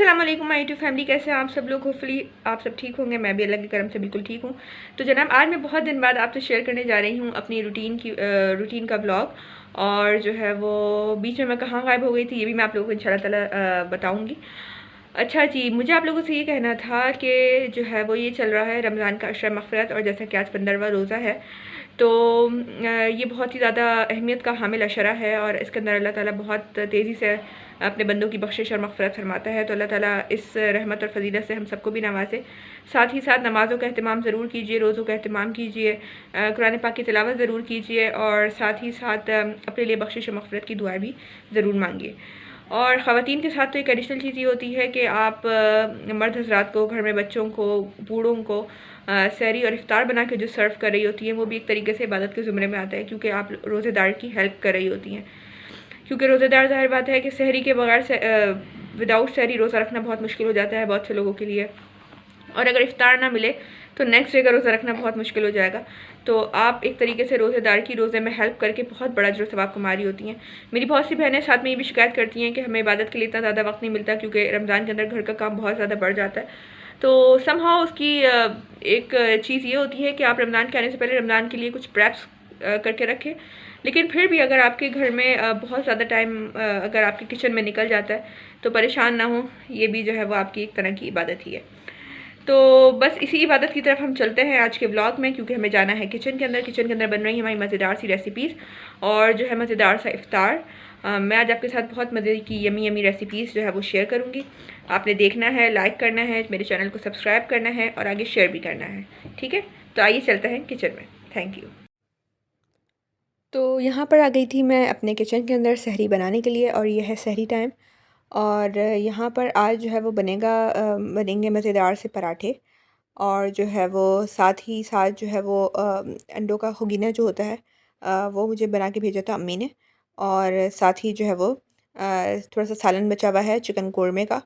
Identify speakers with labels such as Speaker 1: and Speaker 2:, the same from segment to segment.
Speaker 1: अस्सलाम वालेकुम my YouTube family, कैसे हैं आप सब लोग। होपफुली आप सब ठीक होंगे। मैं भी अल्लाह के करम से बिल्कुल ठीक हूँ। तो जनाब, आज मैं बहुत दिन बाद आपसे शेयर करने जा रही हूँ अपनी रूटीन का ब्लॉग। और जो है वो बीच में मैं कहाँ गायब हो गई थी ये भी मैं आप लोगों को इंशाल्लाह ताला बताऊँगी। अच्छा जी, मुझे आप लोगों से ये कहना था कि जो है वो ये चल रहा है रमज़ान का अशरा मग़फ़िरत, और जैसा कि आज 15वां रोज़ा है तो ये बहुत ही ज़्यादा अहमियत का हामिल अशरा है और इसके अंदर अल्लाह ताला बहुत तेज़ी से अपने बंदों की बख्शिश और मग़फ़िरत फरमाता है। तो अल्लाह ताला इस रहमत और फ़ज़ीलत से हम सबको भी नवाज़े। साथ ही साथ नमाज़ों का अहतमाम ज़रूर कीजिए, रोज़ों का अहतमाम कीजिए, कुरान पाक की तिलावत ज़रूर कीजिए और साथ ही साथ अपने लिए बख्शिश और मग़फ़िरत की दुआएँ भी ज़रूर मांगिए। और ख़वातीन के साथ तो एक एडिशनल चीज़ ये होती है कि आप मर्द हज़रात को, घर में बच्चों को, बूढ़ों को सहरी और इफ्तार बना के जो सर्व कर रही होती हैं वो भी एक तरीके से इबादत के ज़ुमरे में आता है, क्योंकि आप रोज़ेदार की हेल्प कर रही होती हैं। क्योंकि रोज़ेदार ज़ाहिर बात है कि सहरी के बगैर से विदाउट सहरी रोज़ा रखना बहुत मुश्किल हो जाता है बहुत से लोगों के लिए, और अगर इफ्तार ना मिले तो नेक्स्ट डे का रोज़ा रखना बहुत मुश्किल हो जाएगा। तो आप एक तरीके से रोज़ेदार की रोज़े में हेल्प करके बहुत बड़ा जो सवाब कमा रही होती हैं। मेरी बहुत सी बहनें साथ में ये भी शिकायत करती हैं कि हमें इबादत के लिए इतना ज़्यादा वक्त नहीं मिलता, क्योंकि रमज़ान के अंदर घर का काम बहुत ज़्यादा बढ़ जाता है। तो समहाउ उसकी एक चीज़ ये होती है कि आप रमज़ान के आने से पहले रमज़ान के लिए कुछ प्रेप्स करके रखें। लेकिन फिर भी अगर आपके घर में बहुत ज़्यादा टाइम अगर आपके किचन में निकल जाता है तो परेशान ना हो, ये भी जो है वो आपकी एक तरह की इबादत ही है। तो बस इसी इबादत की तरफ हम चलते हैं आज के ब्लॉग में, क्योंकि हमें जाना है किचन के अंदर। किचन के अंदर बन रही है हमारी मज़ेदार सी रेसिपीज़ और जो है मज़ेदार सा इफ्तार। मैं आज आपके साथ बहुत मज़े की यमी यमी रेसिपीज़ जो है वो शेयर करूँगी। आपने देखना है, लाइक करना है, मेरे चैनल को सब्सक्राइब करना है और आगे शेयर भी करना है, ठीक है। तो आइए चलते हैं किचन में। Thank you. तो यहाँ पर आ गई थी मैं अपने किचन के अंदर सहरी बनाने के लिए, और ये है सहरी टाइम। और यहाँ पर आज जो है वो बनेंगे मज़ेदार से पराठे, और जो है वो साथ ही साथ जो है वो अंडों का खुगीना जो होता है वो मुझे बना के भेजा था अम्मी ने। और साथ ही जो है वो थोड़ा सा सालन बचा हुआ है चिकन कोरमा का।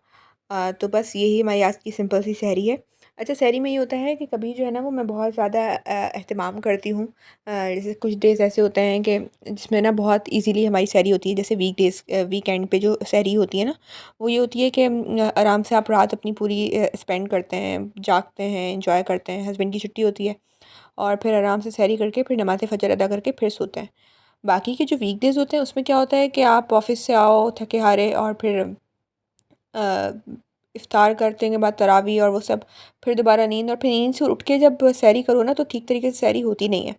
Speaker 1: तो बस यही हमारी आज की सिंपल सी सहरी है। अच्छा, सहरी में ये होता है कि कभी जो है ना वो मैं बहुत ज़्यादा एहतमाम करती हूँ। जैसे कुछ डेज़ ऐसे होते हैं कि जिसमें ना बहुत इजीली हमारी सहरी होती है। जैसे वीकेंड पे जो सहरी होती है ना, वो ये होती है कि आराम से आप रात अपनी पूरी स्पेंड करते हैं, जागते हैं, एंजॉय करते हैं, हस्बैंड की छुट्टी होती है और फिर आराम से सहरी करके फिर नमाज़ फ़जर अदा करके फिर सोते हैं। बाकी के जो वीकडेज़ होते हैं उसमें क्या होता है कि आप ऑफ़िस से आओ थके हारे और फिर अ, इफ्तार करने के बाद तरावी और वो सब, फिर दोबारा नींद, और फिर नींद से उठ के जब सहरी करो ना तो ठीक तरीके से सहरी होती नहीं है।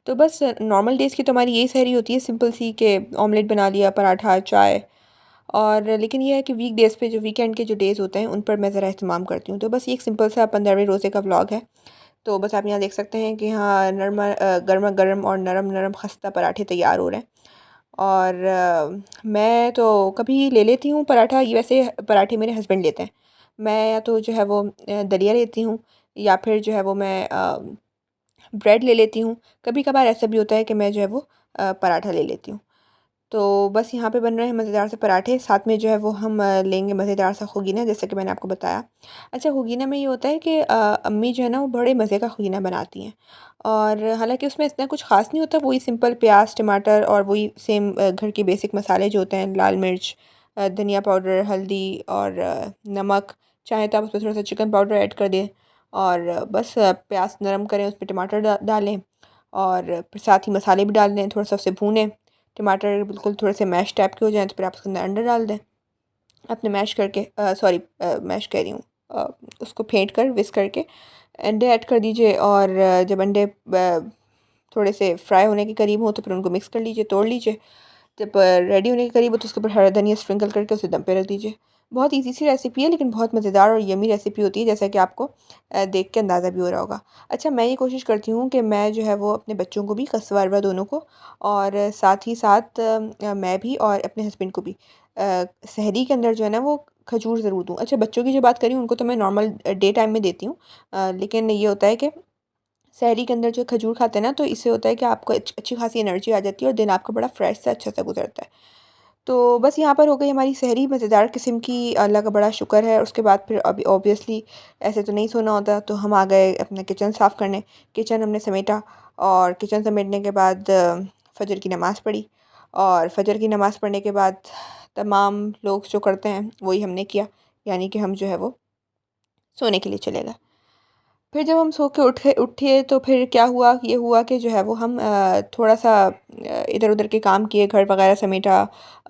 Speaker 1: तो बस नॉर्मल डेज़ की तो हमारी यही सहरी होती है, सिंपल सी, के ऑमलेट बना लिया, पराठा, चाय। और लेकिन ये है कि वीकडेज़ पे जो वीकेंड के जो डेज़ होते हैं उन पर मैं ज़रा इस्तेमाल करती हूँ। तो बस ये एक सिंपल सा 15वें रोज़े का व्लॉग है। तो बस आप यहाँ देख सकते हैं कि यहाँ गरमा-गरम और नरम-नरम खस्ता पराठे तैयार हो रहे हैं। और मैं तो कभी ले लेती हूँ पराठा, ये वैसे पराठे मेरे हस्बैंड लेते हैं। मैं या तो जो है वो दलिया लेती हूँ, या फिर जो है वो मैं ब्रेड ले लेती हूँ। कभी-कभार ऐसा भी होता है कि मैं जो है वो पराठा ले लेती हूँ। तो बस यहाँ पे बन रहे हैं मज़ेदार से पराठे, साथ में जो है वो हम लेंगे मज़ेदार सा खुगीना, जैसे कि मैंने आपको बताया। अच्छा, खुगीना में ये होता है कि अम्मी जो है ना वो बड़े मज़े का खुगीना बनाती हैं, और हालाँकि उसमें इतना कुछ ख़ास नहीं होता, वही सिंपल प्याज़, टमाटर और वही सेम घर के बेसिक मसाले जो होते हैं, लाल मिर्च, धनिया पाउडर, हल्दी और नमक। चाहे तो आप उसमें थोड़ा-सा चिकन पाउडर ऐड कर दें, और बस प्याज़ नरम करें, उसमें टमाटर डालें और फिर साथ ही मसाले भी डाल दें, थोड़ा-सा उसे भूनें। टमाटर बिल्कुल थोड़े से मैश टाइप के हो जाएँ तो फिर आप उसके अंदर अंडा डाल दें। आपने मैश करके मैश कह रही हूँ, अ, उसको फेंट कर विस्क करके अंडे ऐड कर दीजिए, और जब अंडे थोड़े से फ्राई होने के करीब हों तो फिर उनको मिक्स कर लीजिए, तोड़ लीजिए। जब रेडी होने के करीब हो तो उसके ऊपर हरा धनिया स्प्रिंकल करके उसे दम पे रख दीजिए। बहुत ईज़ी सी रेसिपी है, लेकिन बहुत मज़ेदार और यम्मी रेसिपी होती है, जैसा कि आपको देख के अंदाज़ा भी हो रहा होगा। अच्छा, मैं ये कोशिश करती हूँ कि मैं जो है वो अपने बच्चों को भी, कसवा अरवा दोनों को, और साथ ही साथ मैं भी और अपने हस्बैंड को भी सहरी के अंदर जो है ना वो खजूर ज़रूर दूँ। अच्छा, बच्चों की जो बात करी उनको तो मैं नॉर्मल डे टाइम में देती हूँ। लेकिन ये होता है कि सहरी के अंदर जो खजूर खाते हैं ना, तो इससे होता है कि आपको अच्छी खासी एनर्जी आ जाती है और दिन आपका बड़ा फ्रेश सा अच्छा सा गुजरता है। तो बस यहाँ पर हो गई हमारी सहरी मज़ेदार किस्म की, अल्लाह का बड़ा शुक्र है। उसके बाद फिर अभी ऑब्वियसली ऐसे तो नहीं सोना होता, तो हम आ गए अपना किचन साफ़ करने। किचन हमने समेटा, और किचन समेटने के बाद फ़जर की नमाज़ पढ़ी, और फ़जर की नमाज़ पढ़ने के बाद तमाम लोग जो करते हैं वही हमने किया यानी कि हम जो है वो सोने के लिए चले गए। फिर जब हम सो के उठे तो फिर क्या हुआ, ये हुआ कि जो है वो हम थोड़ा सा इधर उधर के काम किए, घर वगैरह समेटा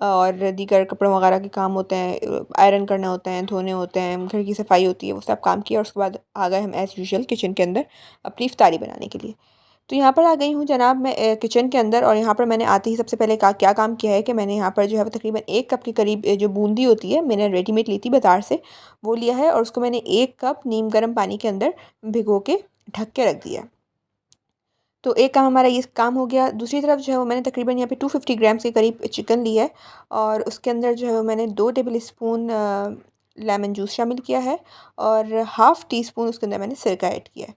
Speaker 1: और दीगर कपड़ों वगैरह के काम होते हैं, आयरन करने होते हैं, धोने होते हैं, घर की सफाई होती है, वो सब काम किया और उसके बाद आ गए हम एज़ यूजुअल किचन के अंदर अपनी इफ्तारी बनाने के लिए। तो यहाँ पर आ गई हूँ जनाब मैं किचन के अंदर, और यहाँ पर मैंने आते ही सबसे पहले क्या काम किया है कि मैंने यहाँ पर जो है वो तकरीबन 1 कप के करीब जो बूंदी होती है, मैंने रेडीमेड ली थी बाज़ार से, वो लिया है और उसको मैंने 1 कप नीम गर्म पानी के अंदर भिगो के ढक के रख दिया। तो एक काम हमारा ये काम हो गया। दूसरी तरफ जो है वो मैंने तकरीबन यहाँ पे 250 ग्राम्स के करीब चिकन लिया है और उसके अंदर जो है वो मैंने 2 टेबल स्पून लेमन जूस शामिल किया है और हाफ़ टी स्पून उसके अंदर मैंने सिरका ऐड किया है।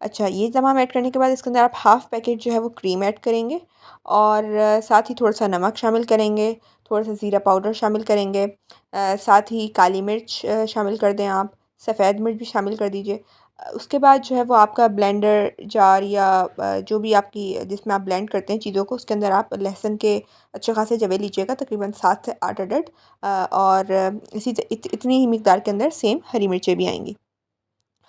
Speaker 1: अच्छा, ये तमाम ऐड करने के बाद इसके अंदर आप हाफ़ पैकेट जो है वो क्रीम ऐड करेंगे और साथ ही थोड़ा सा नमक शामिल करेंगे, थोड़ा सा ज़ीरा पाउडर शामिल करेंगे, साथ ही काली मिर्च शामिल कर दें आप, सफ़ेद मिर्च भी शामिल कर दीजिए। उसके बाद जो है वो आपका ब्लेंडर जार या जो भी आपकी जिसमें आप ब्लेंड करते हैं चीज़ों को, उसके अंदर आप लहसुन के अच्छे खासे जवे लीजिएगा, तकरीबन 7 से 8 अदद और इतनी ही मिकदार के अंदर सेम हरी मिर्चें भी आएँगी।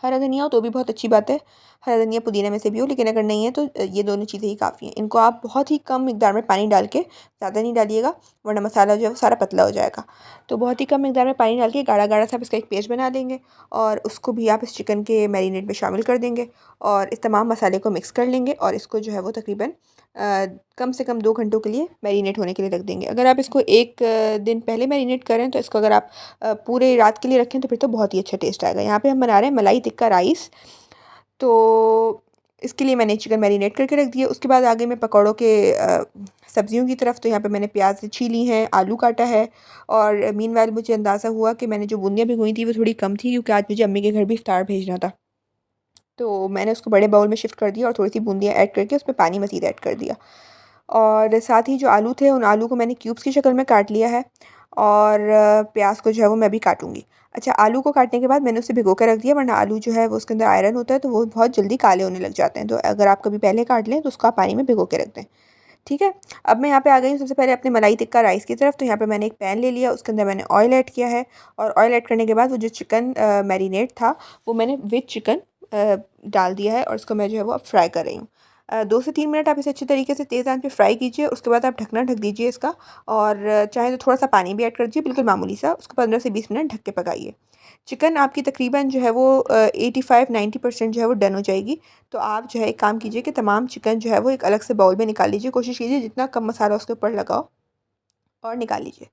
Speaker 1: हरा धनिया हो तो भी बहुत अच्छी बात है, हरा धनिया पुदीना में से भी हो, लेकिन अगर नहीं है तो ये दोनों चीज़ें ही काफ़ी हैं। इनको आप बहुत ही कम मिकदार में पानी डाल के, ज़्यादा नहीं डालिएगा वरना मसाला जो है वो सारा पतला हो जाएगा। तो बहुत ही कम मिकदार में पानी डाल के गाढ़ा-गाढ़ा सा आप इसका एक पेस्ट बना लेंगे और उसको भी आप इस चिकन के मैरिनेट में शामिल कर देंगे और इस तमाम मसाले को मिक्स कर लेंगे और इसको जो है वो तकरीबन कम से कम 2 घंटों के लिए मैरिनेट होने के लिए रख देंगे। अगर आप इसको 1 दिन पहले मैरिनेट करें तो इसको अगर आप पूरे रात के लिए रखें तो फिर तो बहुत ही अच्छा टेस्ट आएगा। यहाँ पे हम बना रहे हैं मलाई टिक्का राइस, तो इसके लिए मैंने चिकन मैरिनेट करके रख दिया। उसके बाद आगे मैं पकौड़ों के सब्जियों की तरफ, तो यहाँ पे मैंने प्याज छीली हैं, आलू काटा है और मीनवाइल मुझे अंदाज़ा हुआ कि मैंने जो बूंदियाँ भिगोई थी वो थोड़ी कम थी, क्योंकि आज मुझे अम्मी के घर भी इफ्तार भेजना था। तो मैंने उसको बड़े बाउल में शिफ्ट कर दिया और थोड़ी-सी बूंदियाँ ऐड करके उसमें पानी मज़ीद ऐड कर दिया। और साथ ही जो आलू थे, उन आलू को मैंने क्यूब्स की शक्ल में काट लिया है और प्याज को जो है वो मैं भी काटूँगी। अच्छा, आलू को काटने के बाद मैंने उसे भिगो के रख दिया, वरना आलू जो है वो उसके अंदर आयरन होता है तो वो बहुत जल्दी काले होने लग जाते हैं। तो अगर आप कभी पहले काट लें तो उसको आप पानी में भिगो के रख दें। ठीक है? अब मैं यहाँ पे आ गई हूँ सबसे पहले अपने मलाई टिक्का राइस की तरफ। तो यहाँ पे मैंने एक पैन ले लिया, उसके अंदर मैंने ऑयल ऐड किया है और ऑयल ऐड करने के बाद वो जो चिकन मैरिनेट था वो मैंने विद चिकन डाल दिया है और उसको मैं जो है वो अब फ्राई कर रही हूँ। 2 से 3 मिनट आप इसे अच्छी तरीके से तेज़ आंच पे फ्राई कीजिए। उसके बाद आप ढकना ढक दीजिए इसका और चाहे तो थोड़ा सा पानी भी ऐड कर दीजिए, बिल्कुल मामूली सा। उसको 15 से 20 मिनट ढक के पकाइए। चिकन आपकी तकरीबन जो है वो 85-90% जो है वो डन हो जाएगी। तो आप जो है एक काम कीजिए कि तमाम चिकन जो है वो एक अलग से बाउल में निकाल लीजिए। कोशिश कीजिए जितना कम मसाला उसके ऊपर लगाओ और निकाल लीजिए।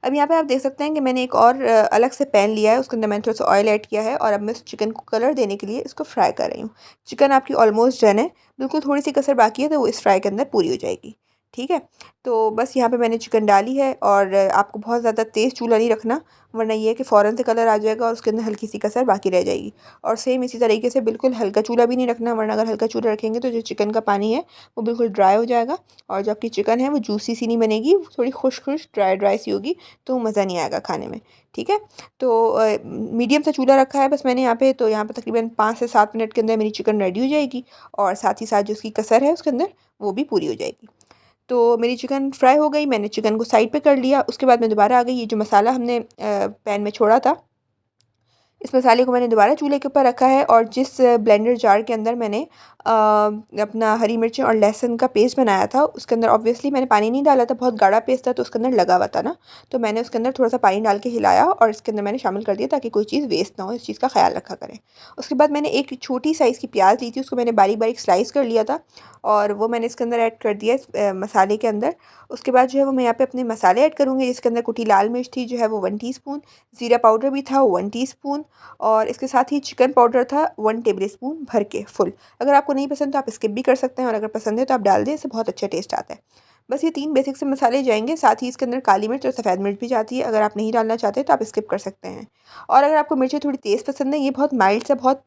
Speaker 1: अब यहाँ पे आप देख सकते हैं कि मैंने एक और अलग से पैन लिया है, उसके अंदर मैंने थोड़ा सा ऑयल ऐड किया है और अब मैं उस चिकन को कलर देने के लिए इसको फ्राई कर रही हूँ। चिकन आपकी ऑलमोस्ट डन है, बिल्कुल थोड़ी सी कसर बाकी है तो वो इस फ्राई के अंदर पूरी हो जाएगी। ठीक है? तो बस यहाँ पे मैंने चिकन डाली है और आपको बहुत ज़्यादा तेज़ चूल्हा नहीं रखना, वरना ये है कि फ़ौरन से कलर आ जाएगा और उसके अंदर हल्की सी कसर बाकी रह जाएगी। और सेम इसी तरीके से बिल्कुल हल्का चूल्हा भी नहीं रखना, वरना अगर हल्का चूल्हा रखेंगे तो जो चिकन का पानी है वो बिल्कुल ड्राई हो जाएगा और जो आपकी चिकन है वो जूसी सी नहीं बनेगी, थोड़ी खुश्क-खुश्क ड्राई-ड्राई सी होगी, तो मज़ा नहीं आएगा खाने में। ठीक है? तो मीडियम सा चूल्हा रखा है बस मैंने यहाँ पे, तो यहाँ पे तकरीबन 5 से 7 मिनट के अंदर मेरी चिकन रेडी हो जाएगी और साथ ही साथ जो उसकी कसर है उसके अंदर वो भी पूरी हो जाएगी। तो मेरी चिकन फ्राई हो गई, मैंने चिकन को साइड पे कर लिया। उसके बाद मैं दोबारा आ गई, ये जो मसाला हमने पैन में छोड़ा था, इस मसाले को मैंने दोबारा चूल्हे के ऊपर रखा है और जिस ब्लेंडर जार के अंदर मैंने अपना हरी मिर्चें और लहसुन का पेस्ट बनाया था, उसके अंदर ऑब्वियसली मैंने पानी नहीं डाला था, बहुत गाढ़ा पेस्ट था तो उसके अंदर लगा हुआ था ना, तो मैंने उसके अंदर थोड़ा सा पानी डाल के हिलाया और इसके अंदर मैंने शामिल कर दिया ताकि कोई चीज़ वेस्ट ना हो, इस चीज़ का ख्याल रखा करें। उसके बाद मैंने एक छोटी साइज़ की प्याज ली थी, उसको मैंने बारीक बारीक स्लाइस कर लिया था और वो मैंने इसके अंदर ऐड कर दिया इस मसाले के अंदर। उसके बाद जो है वो मैं यहाँ पे अपने मसाले ऐड करूँगी, जिसके अंदर कुटी लाल मिर्च थी जो है वो 1 टीस्पून, ज़ीरा पाउडर भी था 1 टीस्पून और इसके साथ ही चिकन पाउडर था 1 टेबलस्पून भर के फुल। अगर आपको नहीं पसंद तो आप स्किप भी कर सकते हैं और अगर पसंद है तो आप डाल दें, इससे बहुत अच्छा टेस्ट आता है। बस ये 3 बेसिक से मसाले जाएँगे, साथ ही इसके अंदर काली मिर्च और सफ़ेद मिर्च भी जाती है, अगर आप नहीं डालना चाहते तो आप स्किप कर सकते हैं। और अगर आपको मिर्चें थोड़ी तेज़ पसंद है, ये बहुत माइल्ड सा, बहुत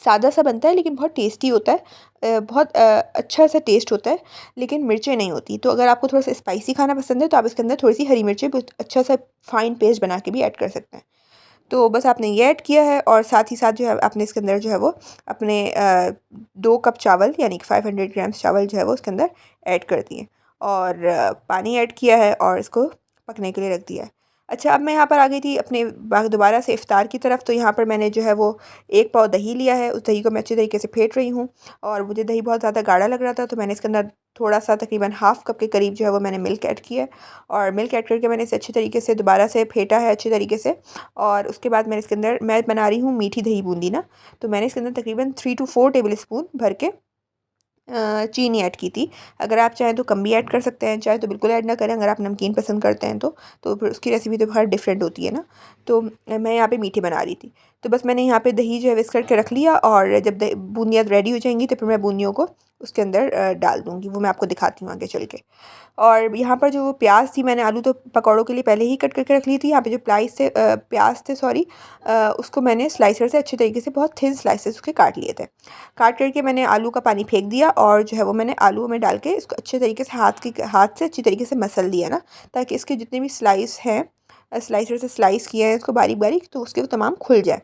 Speaker 1: सादा सा बनता है लेकिन बहुत टेस्टी होता है। बहुत अच्छा सा टेस्ट होता है, लेकिन मिर्चें नहीं होती। तो अगर आपको थोड़ा सा स्पाइसी खाना पसंद है तो आप इसके अंदर थोड़ी सी हरी मिर्चें बहुत अच्छा सा फाइन पेस्ट बना के भी ऐड कर सकते हैं। तो बस आपने ये ऐड किया है और साथ ही साथ जो है आपने इसके अंदर जो है वो अपने 2 कप चावल यानी कि 500 ग्राम्स चावल जो है वो उसके अंदर ऐड कर दिए और पानी ऐड किया है और इसको पकने के लिए रख दिया है। अच्छा, अब मैं यहाँ पर आ गई थी अपने दोबारा से इफ़्तार की तरफ। तो यहाँ पर मैंने जो है वो 1 पाव दही लिया है, उस दही को मैं अच्छे तरीके से फेंट रही हूँ और मुझे दही बहुत ज़्यादा गाढ़ा लग रहा था, तो मैंने इसके अंदर थोड़ा-सा तकरीबन हाफ़ कप के करीब जो है वो मैंने मिल्क ऐड किया है और मिल्क ऐड करके मैंने इसे अच्छे तरीके से दोबारा से फेंटा है अच्छे तरीके से। और उसके बाद मैंने इसके अंदर मैं बना रही हूँ मीठी दही बूंदी ना, तो मैंने इसके अंदर तकरीबन 3 टू 4 टेबल स्पून भर के चीनी ऐड की थी। अगर आप चाहें तो कम भी ऐड कर सकते हैं, चाहे तो बिल्कुल ऐड ना करें अगर आप नमकीन पसंद करते हैं तो फिर उसकी रेसिपी तो हर डिफरेंट होती है ना। तो मैं यहाँ पे मीठी बना रही थी। तो बस मैंने यहाँ पे दही जो है विस्क करके रख लिया और जब बूंदियाँ रेडी हो जाएंगी तो फिर मैं बूंदियों को उसके अंदर डाल दूँगी, वो मैं आपको दिखाती हूँ आगे चल के। और यहाँ पर जो प्याज थी, मैंने आलू तो पकौड़ों के लिए पहले ही कट करके रख ली थी। यहाँ पे जो प्याज थे सॉरी, उसको मैंने स्लाइसर से अच्छे तरीके से बहुत थिन स्लाइसेस उसके काट लिए थे। काट करके मैंने आलू का पानी फेंक दिया और जो है वो मैंने आलू में डाल के इसको अच्छे तरीके से हाथ से अच्छी तरीके से मसल दिया ना, ताकि इसके जितने भी स्लाइस हैं, स्लाइसर से स्लाइस किए हैं इसको बारीक बारीक, तो उसके वो तमाम खुल जाए।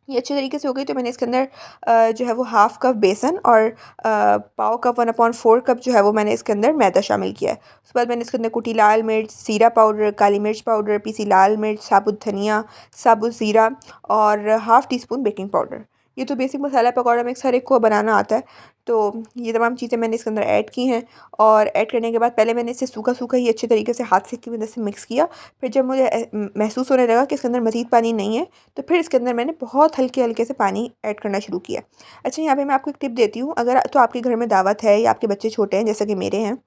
Speaker 1: ये अच्छे तरीके से हो गई तो मैंने इसके अंदर जो है वो हाफ़ कप बेसन और पाव कप 1/4 कप जो है वो मैंने इसके अंदर मैदा शामिल किया है। उसके बाद मैंने इसके अंदर कुटी लाल मिर्च, ज़ीरा पाउडर, काली मिर्च पाउडर, पीसी लाल मिर्च, साबुत धनिया, साबुत ज़ीरा और half tea spoon baking powder. ये तो बेसिक मसाला पकौड़ा मिक्स हर एक को बनाना आता है। तो ये तमाम चीज़ें मैंने इसके अंदर ऐड की हैं और ऐड करने के बाद पहले मैंने इसे सूखा-सूखा ही अच्छे तरीके से हाथ से की मदद से मिक्स किया। फिर जब मुझे महसूस होने लगा कि इसके अंदर मज़ीद पानी नहीं है, तो फिर इसके अंदर मैंने बहुत हल्के-हल्के से पानी ऐड करना शुरू किया। अच्छा, यहाँ पे मैं आपको एक टिप देती हूँ, अगर तो आपके घर में दावत है या आपके बच्चे छोटे हैं जैसा कि मेरे हैं,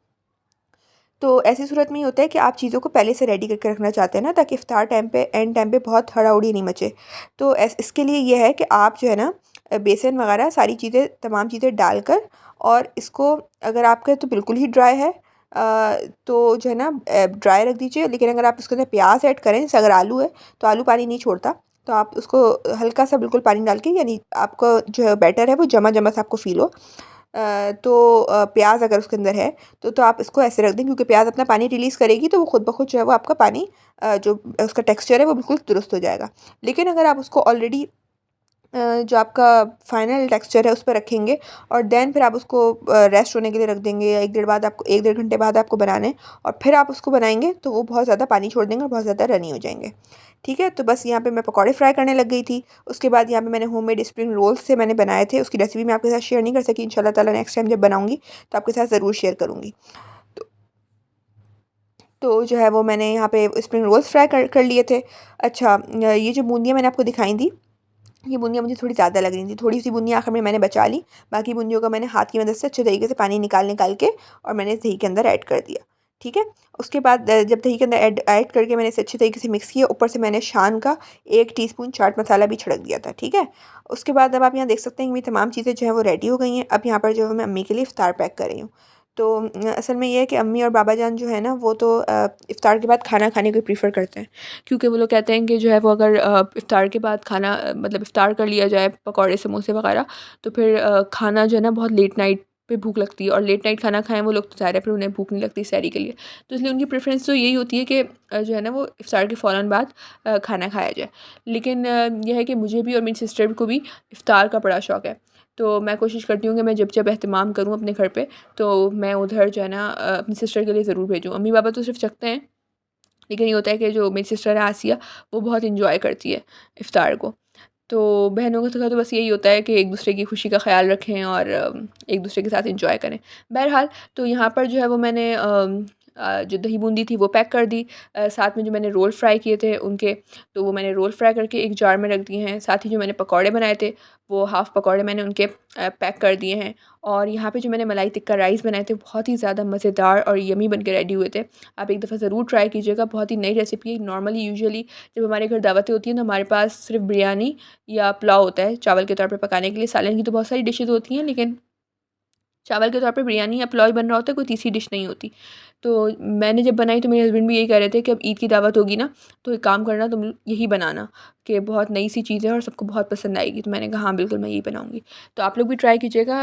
Speaker 1: तो ऐसी सूरत में ये होता है कि आप चीज़ों को पहले से रेडी करके रखना चाहते हैं ना, ताकि इफ्तार टाइम पे एंड टाइम पे बहुत हड़ाउड़ी नहीं मचे। तो इसके लिए ये है कि आप जो है ना बेसन वगैरह सारी चीज़ें तमाम चीज़ें डालकर और इसको, अगर आपका तो बिल्कुल ही ड्राई है तो जो है ना ड्राई रख दीजिए। लेकिन अगर आप इसके अंदर प्याज ऐड करें, जैसे अगर आलू है तो आलू पानी नहीं छोड़ता, तो आप उसको हल्का सा बिल्कुल पानी डाल के, यानी आपका जो है बैटर है वो जमा जमा सा आपको फील हो, प्याज अगर उसके अंदर है तो आप इसको ऐसे रख दें, क्योंकि प्याज अपना पानी रिलीज़ करेगी तो वो खुद ब खुद जो है वो आपका पानी जो उसका टेक्सचर है वो बिल्कुल दुरुस्त हो जाएगा। लेकिन अगर आप उसको ऑलरेडी जो आपका फाइनल टेक्सचर है उस पर रखेंगे और देन फिर आप उसको रेस्ट होने के लिए रख देंगे, या 1 डेढ़ घंटे बाद आपको बनाना है और फिर आप उसको बनाएंगे तो वो बहुत ज़्यादा पानी छोड़ देंगे और बहुत ज़्यादा रनी हो जाएंगे। ठीक है, तो बस यहाँ पे मैं पकौड़े फ्राई करने लग गई थी। उसके बाद यहाँ पे मैंने होममेड स्प्रिंग रोल्स से मैंने बनाए थे, उसकी रेसिपी मैं आपके साथ शेयर नहीं कर सकी। इंशाल्लाह ताला नेक्स्ट टाइम जब बनाऊंगी तो आपके साथ ज़रूर शेयर करूँगी। तो, तो जो है वो मैंने यहाँ पे स्प्रिंग रोल्स फ्राई कर लिए थे। अच्छा, ये जो बूंदियाँ मैंने आपको दिखाई थी, ये बूंदियाँ मुझे थोड़ी ज़्यादा लग रही थी, थोड़ी सी बूंदियाँ आखिर में मैंने बचा ली। बाकी बूंदियों का मैंने हाथ की मदद से अच्छे तरीके से पानी निकाल निकाल के और मैंने इस दही के अंदर ऐड कर दिया। ठीक है, उसके बाद जब दही के अंदर ऐड ऐड करके मैंने इसे अच्छे तरीके से मिक्स किया, ऊपर से मैंने शान का 1 टीस्पून चाट मसाला भी छिड़क दिया था। ठीक है, उसके बाद अब आप यहाँ देख सकते हैं कि मेरी तमाम चीज़ें जो है वो रेडी हो गई हैं। अब यहाँ पर जो है मैं अम्मी के लिए इफ्तार पैक कर रही हूँ। तो असल में ये है कि अम्मी और बाबा जान जो है ना वो तो इफ्तार के बाद खाना खाने को प्रीफर करते हैं, क्योंकि वो लोग कहते हैं कि जो है वो अगर इफ़्तार के बाद खाना मतलब इफ़्तार कर लिया जाए पकौड़े समोसे वगैरह, तो फिर खाना जो है ना बहुत लेट नाइट पे भूख लगती है, और लेट नाइट खाना खाएँ वो लोग तो ज़ाहिर है फिर उन्हें भूख नहीं लगती सहरी के लिए। तो इसलिए उनकी प्रेफ़रेंस तो यही होती है कि जो है ना वो इफ़्तार के फ़ौरन बाद खाना खाया जाए। लेकिन ये है कि मुझे भी और मेरी सिस्टर को भी इफ़्तार का बड़ा शौक है। तो मैं कोशिश करती हूँ कि मैं जब जब एहतमाम करूँ अपने घर पे, तो मैं उधर जो है ना अपनी सिस्टर के लिए ज़रूर भेजूँ। अम्मी पापा तो सिर्फ़ चखते हैं, लेकिन ये होता है कि जो मेरी सिस्टर है आसिया, वो बहुत एंजॉय करती है इफ़्तार को। तो बहनों का तो बस यही होता है कि एक-दूसरे की खुशी का ख़्याल रखें और एक-दूसरे के साथ एंजॉय करें। बहरहाल, तो यहाँ पर जो है वो मैंने जो दही बूंदी थी वो पैक कर दी। साथ में जो मैंने रोल फ्राई किए थे उनके, तो वो मैंने रोल फ्राई करके एक जार में रख दिए हैं। साथ ही जो मैंने पकौड़े बनाए थे, वो हाफ़ पकौड़े मैंने उनके पैक कर दिए हैं। और यहाँ पे जो मैंने मलाई टिक्का राइस बनाए थे, बहुत ही ज़्यादा मज़ेदार और यम्मी बन के रेडी हुए थे। आप एक दफ़ा ज़रूर ट्राई कीजिएगा, बहुत ही नई रेसिपी है। नॉर्मली यूजुअली जब हमारे घर दावतें होती हैं तो हमारे पास सिर्फ़ बिरयानी या पुलाव होता है चावल के तौर पे पकाने के लिए। सालन की तो बहुत सारी डिशेज़ होती हैं, लेकिन चावल के तौर पे बिरयानी या पुलाव ही बन रहा होता है, कोई तीसरी डिश नहीं होती। तो मैंने जब बनाई तो मेरे हस्बैंड भी यही कह रहे थे कि अब ईद की दावत होगी ना, तो एक काम करना, तुम यही बनाना, कि बहुत नई सी चीज़ है और सबको बहुत पसंद आएगी। तो मैंने कहा हाँ बिल्कुल मैं यही बनाऊँगी। तो आप लोग भी ट्राई कीजिएगा,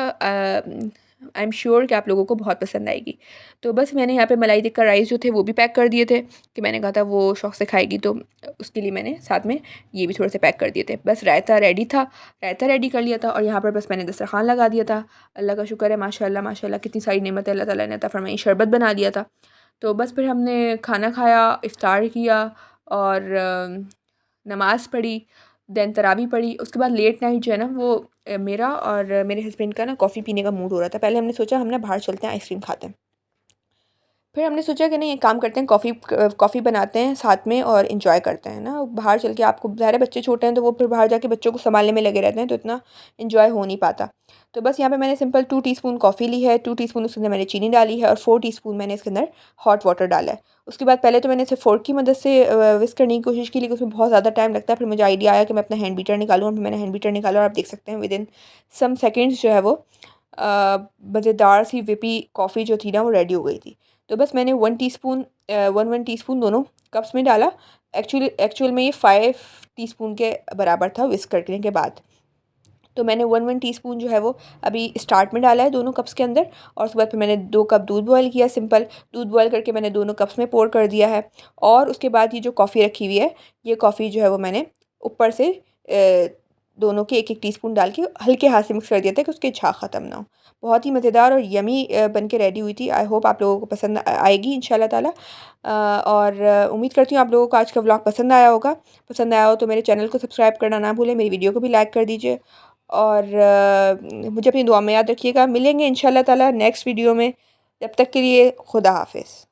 Speaker 1: आई एम श्योर कि आप लोगों को बहुत पसंद आएगी। तो बस मैंने यहाँ पे मलाई टिक्का राइस जो थे वो भी पैक कर दिए थे, कि मैंने कहा था वो शौक़ से खाएगी, तो उसके लिए मैंने साथ में ये भी थोड़े से पैक कर दिए थे। बस रायता रेडी था, रायता रेडी कर लिया था और यहाँ पर बस मैंने दस्तरख़्वान लगा दिया था। अल्लाह का शुक्र है, माशाल्लाह माशाल्लाह कितनी सारी नेमतें अल्लाह ताला ने अता फ़रमाई। शरबत बना दिया था। तो बस फिर हमने खाना खाया, इफ़्तार किया और नमाज़ पढ़ी, देन तरावी पढ़ी। उसके बाद लेट नाइट जो है ना वो मेरा और मेरे हस्बैंड का ना कॉफ़ी पीने का मूड हो रहा था। पहले हमने सोचा हम ना बाहर चलते हैं, आइसक्रीम खाते हैं। फिर हमने सोचा कि नहीं, एक काम करते हैं, कॉफ़ी बनाते हैं साथ में और एंजॉय करते हैं ना। बाहर चल के आपको ज़ाहिर है बच्चे छोटे हैं तो वो फिर बाहर जाके बच्चों को सँभालने में लगे रहते हैं तो इतना एंजॉय हो नहीं पाता। तो बस यहाँ पे मैंने सिंपल 2 टीस्पून कॉफ़ी ली है, 2 टीस्पून उसके अंदर मैंने चीनी डाली है और 4 टीस्पून मैंने इसके अंदर हॉट वाटर डाला है। उसके बाद पहले तो मैंने इसे फ़ोर्क की मदद से विस्क करने की कोशिश की, लेकिन उसमें बहुत ज़्यादा टाइम लगता है। फिर मुझे आइडिया आया कि मैं अपना हैंड बीटर निकालूँ और फिर मैंने हैंड बीटर निकाला और आप देख सकते हैं विदिन सम सेकेंड्स जो है वो मज़ेदार सी विपी कॉफ़ी जो थी ना वो रेडी हो गई थी। तो बस मैंने 1 टीस्पून 1 टीस्पून दोनों कप्स में डाला। एक्चुअल में ये 5 टीस्पून के बराबर था विस्क करने के बाद। तो मैंने 1 टीस्पून जो है वो अभी स्टार्ट में डाला है दोनों कप्स के अंदर, और उसके बाद फिर मैंने 2 कप दूध बॉयल किया, सिंपल दूध बॉयल करके मैंने दोनों कप्स में पोर कर दिया है। और उसके बाद ये जो कॉफ़ी रखी हुई है, ये कॉफ़ी जो है वो मैंने ऊपर से दोनों के 1-1 टीस्पून डाल के हल्के हाथ से मिक्स कर दिया था कि उसकी छाछ ख़त्म ना हो। बहुत ही मज़ेदार और यमी बन के रेडी हुई थी। आई होप आप लोगों को पसंद आएगी इंशाल्लाह ताला। और उम्मीद करती हूँ आप लोगों को आज का व्लॉग पसंद आया होगा। पसंद आया हो तो मेरे चैनल को सब्सक्राइब करना ना भूलें, मेरी वीडियो को भी लाइक कर दीजिए और मुझे अपनी दुआ में याद रखिएगा। मिलेंगे इंशाल्लाह ताला नेक्स्ट वीडियो में। जब तक के लिए खुदा हाफ़िज़।